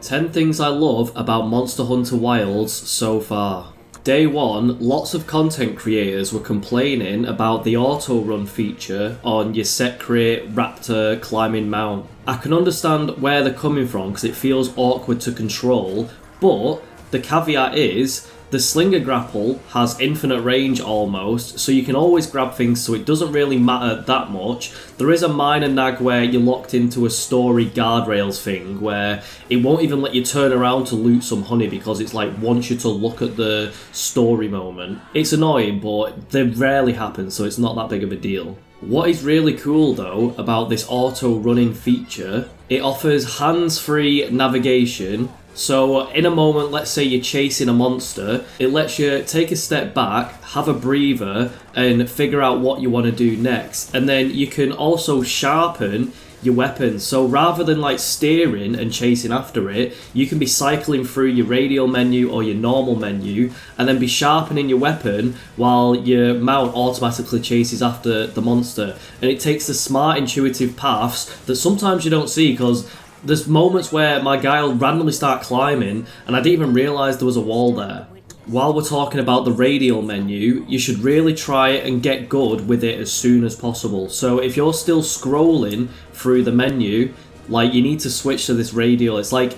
10 things I love about Monster Hunter Wilds so far. Day 1, lots of content creators were complaining about the auto run feature on your Seikret Raptor climbing mount. I can understand where they're coming from because it feels awkward to control, but the caveat is the slinger grapple has infinite range almost, so you can always grab things, so it doesn't really matter that much. There is a minor nag where you're locked into a story guardrails thing where it won't even let you turn around to loot some honey because it's like wants you to look at the story moment. It's annoying, but they rarely happen, so it's not that big of a deal. What is really cool though about this auto running feature, it offers hands-free navigation. So in a moment, let's say you're chasing a monster, it lets you take a step back, have a breather, and figure out what you want to do next. And then you can also sharpen your weapons. So rather than like steering and chasing after it, you can be cycling through your radial menu or your normal menu and then be sharpening your weapon while your mount automatically chases after the monster. And it takes the smart, intuitive paths that sometimes you don't see, because there's moments where my guy will randomly start climbing and I didn't even realise there was a wall there. While we're talking about the radial menu, you should really try and get good with it as soon as possible. So if you're still scrolling through the menu, like you need to switch to this radial. It's like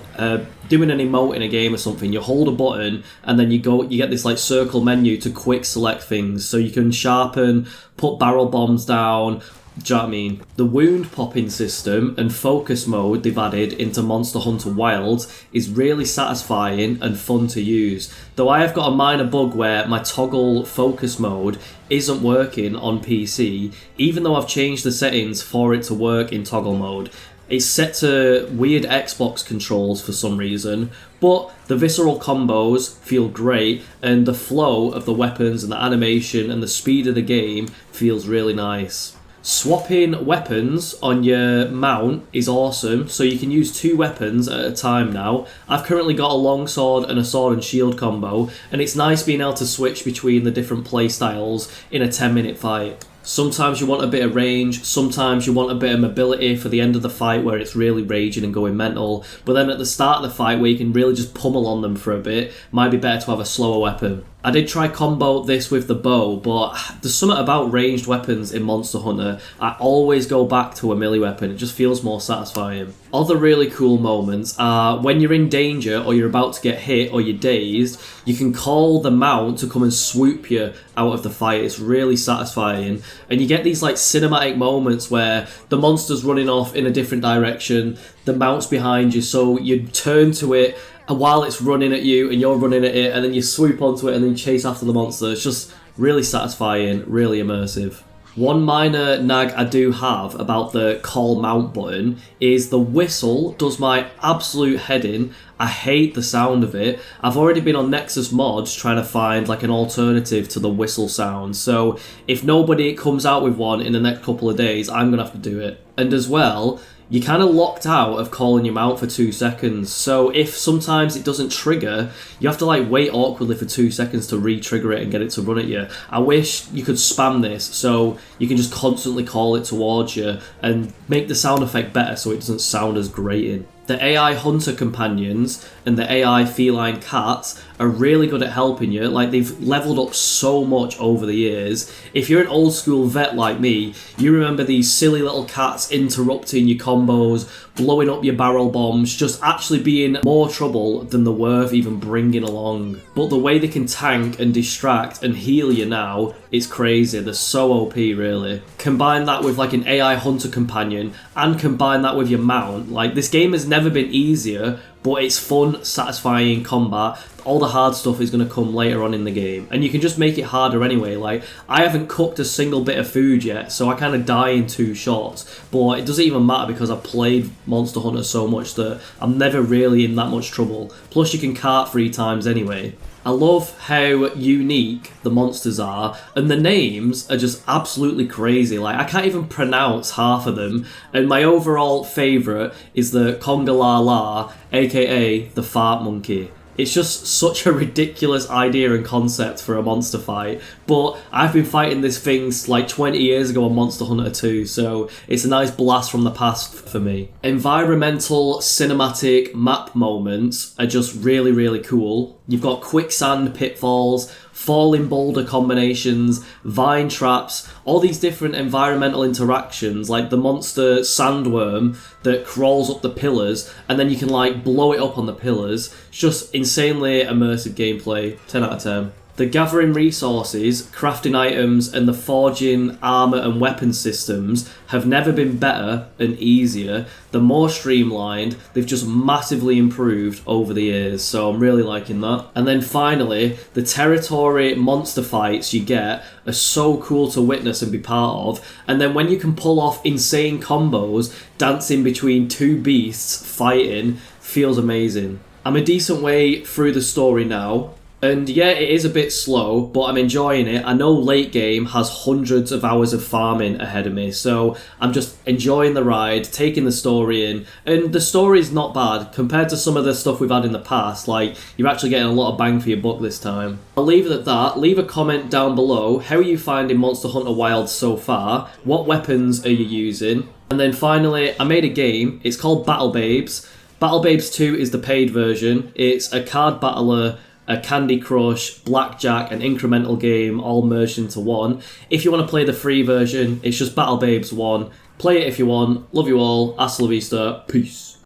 doing an emote in a game or something. You hold a button and then you get this like circle menu to quick select things. So you can sharpen, put barrel bombs down. Do you know what I mean? The wound popping system and focus mode they've added into Monster Hunter Wilds is really satisfying and fun to use. Though I have got a minor bug where my toggle focus mode isn't working on PC, even though I've changed the settings for it to work in toggle mode. It's set to weird Xbox controls for some reason, but the visceral combos feel great and the flow of the weapons and the animation and the speed of the game feels really nice. Swapping weapons on your mount is awesome, so you can use 2 weapons at a time now. I've currently got a longsword and a sword and shield combo, and it's nice being able to switch between the different playstyles in a 10-minute fight. Sometimes you want a bit of range, sometimes you want a bit of mobility for the end of the fight where it's really raging and going mental, but then at the start of the fight where you can really just pummel on them for a bit, might be better to have a slower weapon. I did try combo this with the bow, but there's something about ranged weapons in Monster Hunter. I always go back to a melee weapon, it just feels more satisfying. Other really cool moments are when you're in danger or you're about to get hit or you're dazed, you can call the mount to come and swoop you out of the fight. It's really satisfying. And you get these like cinematic moments where the monster's running off in a different direction, the mount's behind you, so you turn to it and while it's running at you and you're running at it, and then you swoop onto it and then you chase after the monster. It's just really satisfying, really immersive. One minor nag I do have about the call mount button is the whistle does my absolute head in. I hate the sound of it. I've already been on Nexus Mods trying to find like an alternative to the whistle sound, so if nobody comes out with one in the next couple of days, I'm going to have to do it. And as well, you're kind of locked out of calling your mount for 2 seconds. So if sometimes it doesn't trigger, you have to like wait awkwardly for 2 seconds to re-trigger it and get it to run at you. I wish you could spam this so you can just constantly call it towards you and make the sound effect better so it doesn't sound as grating. The AI hunter companions and the AI feline cats are really good at helping you. Like, they've leveled up so much over the years. If you're an old school vet like me, you remember these silly little cats interrupting your combos, blowing up your barrel bombs, just actually being more trouble than they're worth even bringing along. But the way they can tank and distract and heal you now, it's crazy. They're so OP, really. Combine that with like an AI hunter companion and combine that with your mount. Like, this game has never been easier, but it's fun, satisfying combat. All the hard stuff is going to come later on in the game, and you can just make it harder anyway. Like, I haven't cooked a single bit of food yet, so I kind of die in 2 shots, but it doesn't even matter because I've played Monster Hunter so much that I'm never really in that much trouble. Plus you can cart 3 times anyway. I love how unique the monsters are, and the names are just absolutely crazy. Like, I can't even pronounce half of them, and my overall favourite is the Conga La La, aka the Fart Monkey. It's just such a ridiculous idea and concept for a monster fight. But I've been fighting this thing like 20 years ago on Monster Hunter 2, so it's a nice blast from the past for me. Environmental cinematic map moments are just really, really cool. You've got quicksand pitfalls, falling boulder combinations, vine traps, all these different environmental interactions, like the monster sandworm that crawls up the pillars, and then you can like blow it up on the pillars. It's just insanely immersive gameplay, 10 out of 10. The gathering resources, crafting items, and the forging armour and weapon systems have never been better and easier. They're more streamlined, they've just massively improved over the years, so I'm really liking that. And then finally, the territory monster fights you get are so cool to witness and be part of, and then when you can pull off insane combos, dancing between two beasts fighting, feels amazing. I'm a decent way through the story now. And yeah, it is a bit slow, but I'm enjoying it. I know late game has hundreds of hours of farming ahead of me, so I'm just enjoying the ride, taking the story in, and the story is not bad compared to some of the stuff we've had in the past. Like, you're actually getting a lot of bang for your buck this time. I'll leave it at that. Leave a comment down below. How are you finding Monster Hunter Wilds so far? What weapons are you using? And then finally, I made a game. It's called Battle Babes. Battle Babes 2 is the paid version. It's a card battler, a Candy Crush, Blackjack, and incremental game all merged into one. If you want to play the free version, it's just Battle Babes 1. Play it if you want. Love you all. Hasta la vista. Peace.